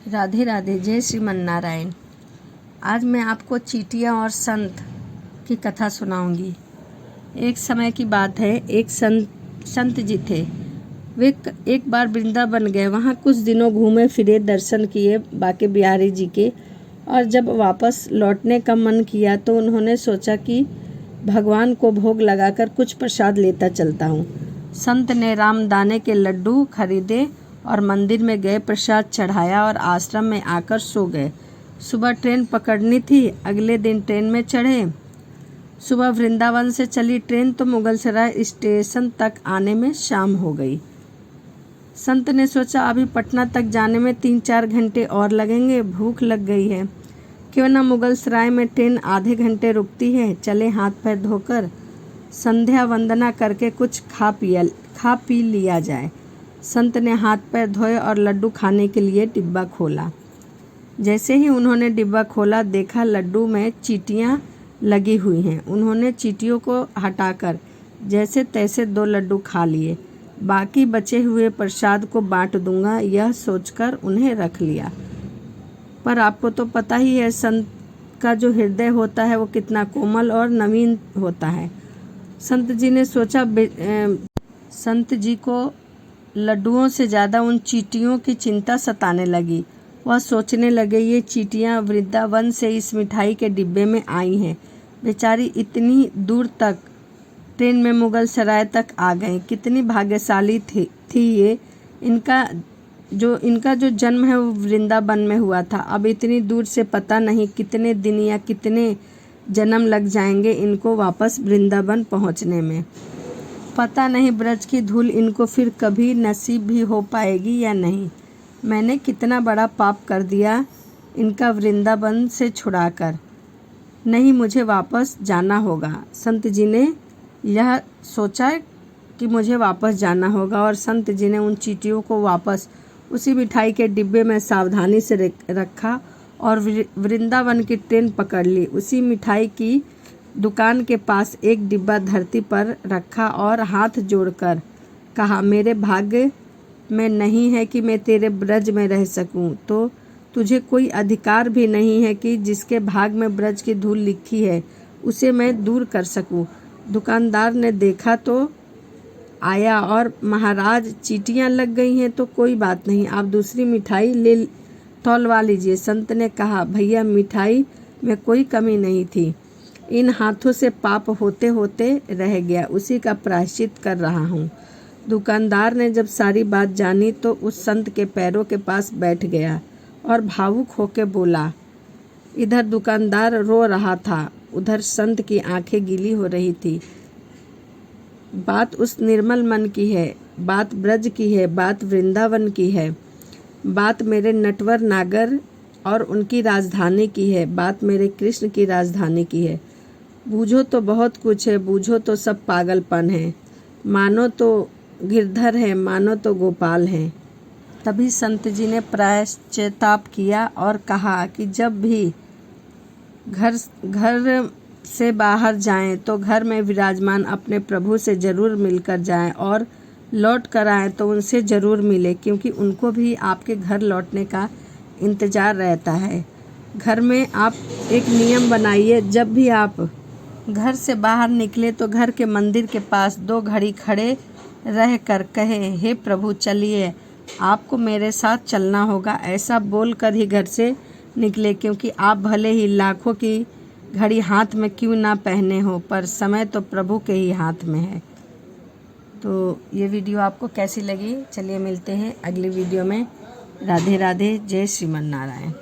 राधे राधे, जय श्रीमन नारायण। आज मैं आपको चींटियाँ और संत की कथा सुनाऊंगी। एक समय की बात है, एक संत जी थे। वे एक बार वृंदावन गए। वहाँ कुछ दिनों घूमे फिरे, दर्शन किए बांके बिहारी जी के, और जब वापस लौटने का मन किया तो उन्होंने सोचा कि भगवान को भोग लगाकर कुछ प्रसाद लेता चलता हूँ। संत ने रामदाने के लड्डू खरीदे और मंदिर में गए, प्रसाद चढ़ाया और आश्रम में आकर सो गए। सुबह ट्रेन पकड़नी थी। अगले दिन ट्रेन में चढ़े। सुबह वृंदावन से चली ट्रेन तो मुगलसराय स्टेशन तक आने में शाम हो गई। संत ने सोचा अभी पटना तक जाने में 3-4 घंटे और लगेंगे। भूख लग गई है, क्यों ना मुगलसराय में ट्रेन आधे घंटे रुकती है, चले हाथ पैर धोकर संध्या वंदना करके कुछ खा पी लिया जाए। संत ने हाथ पैर धोए और लड्डू खाने के लिए डिब्बा खोला। जैसे ही उन्होंने डिब्बा खोला, देखा लड्डू में चींटियाँ लगी हुई हैं। उन्होंने चींटियों को हटाकर जैसे तैसे 2 लड्डू खा लिए। बाकी बचे हुए प्रसाद को बांट दूंगा, यह सोचकर उन्हें रख लिया। पर आपको तो पता ही है, संत का जो हृदय होता है वो कितना कोमल और नवीन होता है। संत जी ने सोचा, संत जी को लड्डुओं से ज़्यादा उन चींटियों की चिंता सताने लगी। वह सोचने लगे, ये चींटियाँ वृंदावन से इस मिठाई के डिब्बे में आई हैं। बेचारी इतनी दूर तक ट्रेन में मुगलसराय तक आ गई। कितनी भाग्यशाली थी ये। इनका जो जन्म है वो वृंदावन में हुआ था। अब इतनी दूर से पता नहीं कितने दिन या कितने जन्म लग जाएंगे इनको वापस वृंदावन पहुंचने में। पता नहीं ब्रज की धूल इनको फिर कभी नसीब भी हो पाएगी या नहीं। मैंने कितना बड़ा पाप कर दिया इनका वृंदावन से छुड़ाकर। नहीं, मुझे वापस जाना होगा। संत जी ने यह सोचा कि मुझे वापस जाना होगा, और संत जी ने उन चींटियों को वापस उसी मिठाई के डिब्बे में सावधानी से रखा और वृंदावन की ट्रेन पकड़ ली। उसी मिठाई की दुकान के पास एक डिब्बा धरती पर रखा और हाथ जोड़कर कहा, मेरे भाग्य में नहीं है कि मैं तेरे ब्रज में रह सकूं, तो तुझे कोई अधिकार भी नहीं है कि जिसके भाग में ब्रज की धूल लिखी है उसे मैं दूर कर सकूं। दुकानदार ने देखा तो आया और, महाराज चींटियां लग गई हैं तो कोई बात नहीं, आप दूसरी मिठाई ले तौलवा लीजिए। संत ने कहा, भैया मिठाई में कोई कमी नहीं थी, इन हाथों से पाप होते होते रह गया, उसी का प्रायश्चित कर रहा हूँ। दुकानदार ने जब सारी बात जानी तो उस संत के पैरों के पास बैठ गया और भावुक होकर बोला। इधर दुकानदार रो रहा था, उधर संत की आंखें गीली हो रही थी। बात उस निर्मल मन की है, बात ब्रज की है, बात वृंदावन की है, बात मेरे नटवर नागर और उनकी राजधानी की है, बात मेरे कृष्ण की राजधानी की है। बूझो तो बहुत कुछ है, बूझो तो सब पागलपन है, मानो तो गिरधर है, मानो तो गोपाल है। तभी संत जी ने प्रायश्चिताप किया और कहा कि जब भी घर से बाहर जाएं तो घर में विराजमान अपने प्रभु से जरूर मिलकर जाएं, और लौट कर आएँ तो उनसे ज़रूर मिले, क्योंकि उनको भी आपके घर लौटने का इंतज़ार रहता है। घर में आप एक नियम बनाइए, जब भी आप घर से बाहर निकले तो घर के मंदिर के पास 2 घड़ी खड़े रह कर कहे, हे प्रभु चलिए, आपको मेरे साथ चलना होगा। ऐसा बोल कर ही घर से निकले, क्योंकि आप भले ही लाखों की घड़ी हाथ में क्यों ना पहने हो, पर समय तो प्रभु के ही हाथ में है। तो ये वीडियो आपको कैसी लगी? चलिए मिलते हैं अगली वीडियो में। राधे राधे, जय श्रीमन नारायण।